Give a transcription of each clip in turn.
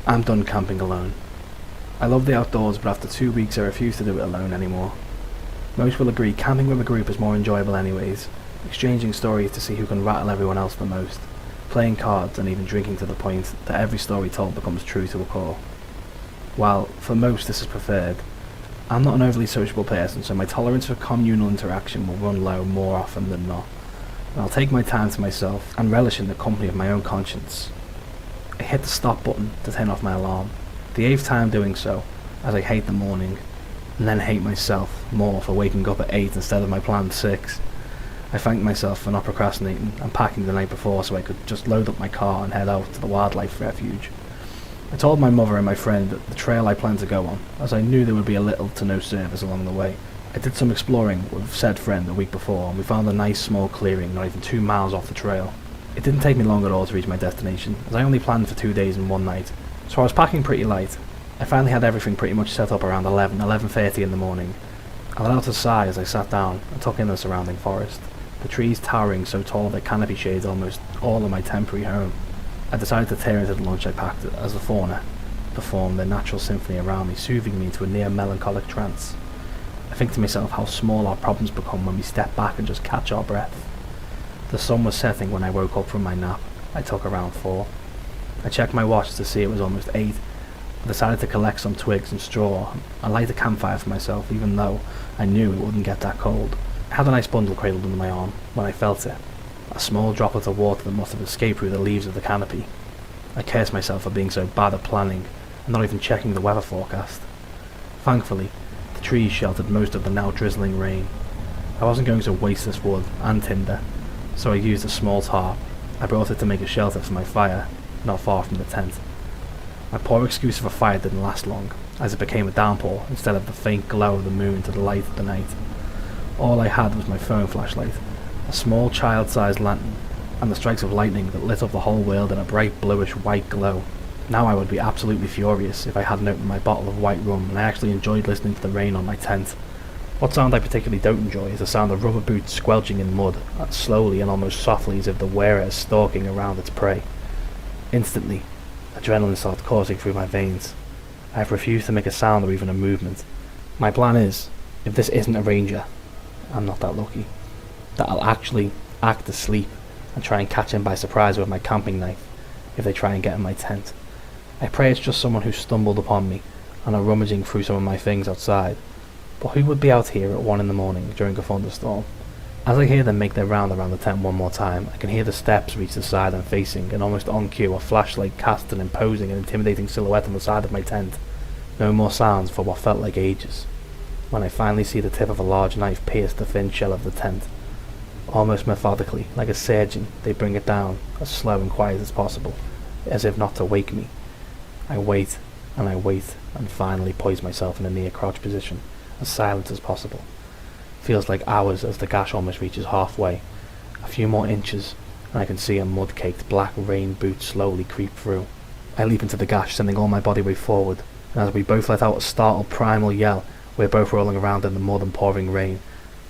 I'm done camping alone. I love the outdoors, but after 2 weeks I refuse to do it alone anymore. Most will agree camping with a group is more enjoyable anyways, exchanging stories to see who can rattle everyone else the most, playing cards and even drinking to the point that every story told becomes true to a core. While, for most this is preferred, I'm not an overly sociable person, so my tolerance for communal interaction will run low more often than not, and I'll take my time to myself and relish in the company of my own conscience. I hit the stop button to turn off my alarm, the 8th time doing so, as I hate the morning, and then hate myself more for waking up at 8 instead of my planned 6. I thank myself for not procrastinating and packing the night before so I could just load up my car and head out to the wildlife refuge. I told my mother and my friend that the trail I planned to go on, as I knew there would be a little to no service along the way. I did some exploring with said friend a week before, and we found a nice small clearing not even 2 miles off the trail. It didn't take me long at all to reach my destination, as I only planned for 2 days and 1 night, so I was packing pretty light. I finally had everything pretty much set up around 11:30 in the morning. I let out a sigh as I sat down and took in the surrounding forest, the trees towering so tall their canopy shades almost all of my temporary home. I decided to tear into the lunch I packed as the fauna performed their natural symphony around me, soothing me into a near melancholic trance. I think to myself how small our problems become when we step back and just catch our breath. The sun was setting when I woke up from my nap. I took around 4. I checked my watch to see it was almost 8. I decided to collect some twigs and straw and light a campfire for myself, even though I knew it wouldn't get that cold. I had a nice bundle cradled under my arm when I felt it, a small droplet of water that must have escaped through the leaves of the canopy. I cursed myself for being so bad at planning and not even checking the weather forecast. Thankfully, the trees sheltered most of the now drizzling rain. I wasn't going to waste this wood and tinder, so I used a small tarp. I brought it to make a shelter for my fire, not far from the tent. My poor excuse of a fire didn't last long, as it became a downpour instead of the faint glow of the moon to the light of the night. All I had was my phone flashlight, a small child-sized lantern, and the strikes of lightning that lit up the whole world in a bright bluish-white glow. Now I would be absolutely furious if I hadn't opened my bottle of white rum and I actually enjoyed listening to the rain on my tent. What sound I particularly don't enjoy is the sound of rubber boots squelching in mud, as slowly and almost softly as if the wearer is stalking around its prey. Instantly, adrenaline started coursing through my veins. I have refused to make a sound or even a movement. My plan is, if this isn't a ranger, I'm not that lucky, that I'll actually act asleep and try and catch him by surprise with my camping knife if they try and get in my tent. I pray it's just someone who stumbled upon me and are rummaging through some of my things outside, but who would be out here at 1 in the morning during a thunderstorm? As I hear them make their round around the tent one more time, I can hear the steps reach the side I'm facing, and almost on cue a flashlight cast an imposing and intimidating silhouette on the side of my tent. No more sounds for what felt like ages, when I finally see the tip of a large knife pierce the thin shell of the tent. Almost methodically, like a surgeon, they bring it down, as slow and quiet as possible, as if not to wake me. I wait, and finally poise myself in a near crouch position, as silent as possible. Feels like hours as the gash almost reaches halfway. A few more inches, and I can see a mud-caked black rain boot slowly creep through. I leap into the gash, sending all my body weight forward, and as we both let out a startled primal yell, we're both rolling around in the mud and pouring rain.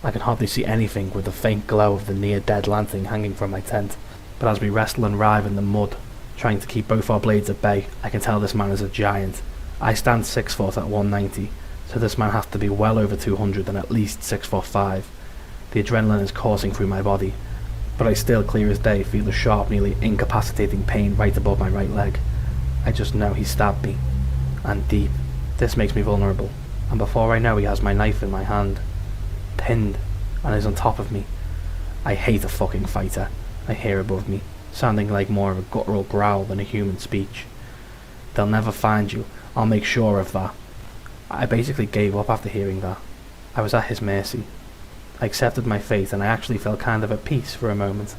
I can hardly see anything with the faint glow of the near-dead lantern hanging from my tent, but as we wrestle and writhe in the mud, trying to keep both our blades at bay, I can tell this man is a giant. I stand 6 foot at 190, so this man has to be well over 200 and at least 6'5". The adrenaline is coursing through my body, but I still, clear as day, feel a sharp, nearly incapacitating pain right above my right leg. I just know he stabbed me, and deep. This makes me vulnerable, and before I know he has my knife in my hand, pinned, and is on top of me. I hate a fucking fighter, I hear above me, sounding like more of a guttural growl than a human speech. They'll never find you, I'll make sure of that. I basically gave up after hearing that. I was at his mercy. I accepted my fate, and I actually felt kind of at peace for a moment.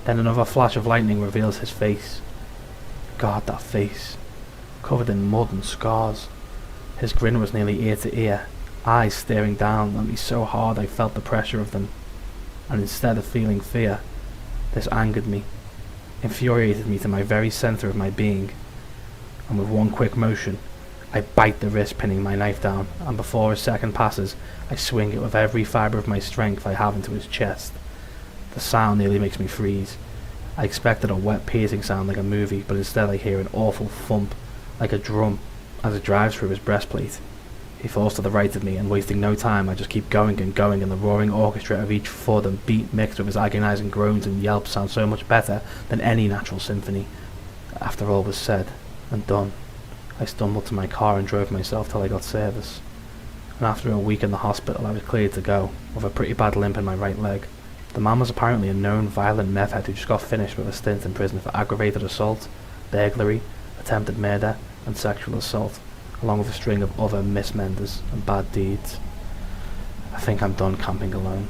Then another flash of lightning reveals his face. God, that face, covered in mud and scars. His grin was nearly ear to ear, eyes staring down at me so hard I felt the pressure of them. And instead of feeling fear, this angered me, infuriated me to my very centre of my being. And with one quick motion, I bite the wrist pinning my knife down, and before a second passes, I swing it with every fibre of my strength I have into his chest. The sound nearly makes me freeze. I expected a wet piercing sound like a movie, but instead I hear an awful thump, like a drum, as it drives through his breastplate. He falls to the right of me, and wasting no time, I just keep going and going, and the roaring orchestra of each thud and beat mixed with his agonizing groans and yelps sounds so much better than any natural symphony. After all was said and done, I stumbled to my car and drove myself till I got service. And after a week in the hospital, I was cleared to go, with a pretty bad limp in my right leg. The man was apparently a known violent meth head who just got finished with a stint in prison for aggravated assault, burglary, attempted murder, and sexual assault, along with a string of other mismenders and bad deeds. I think I'm done camping alone.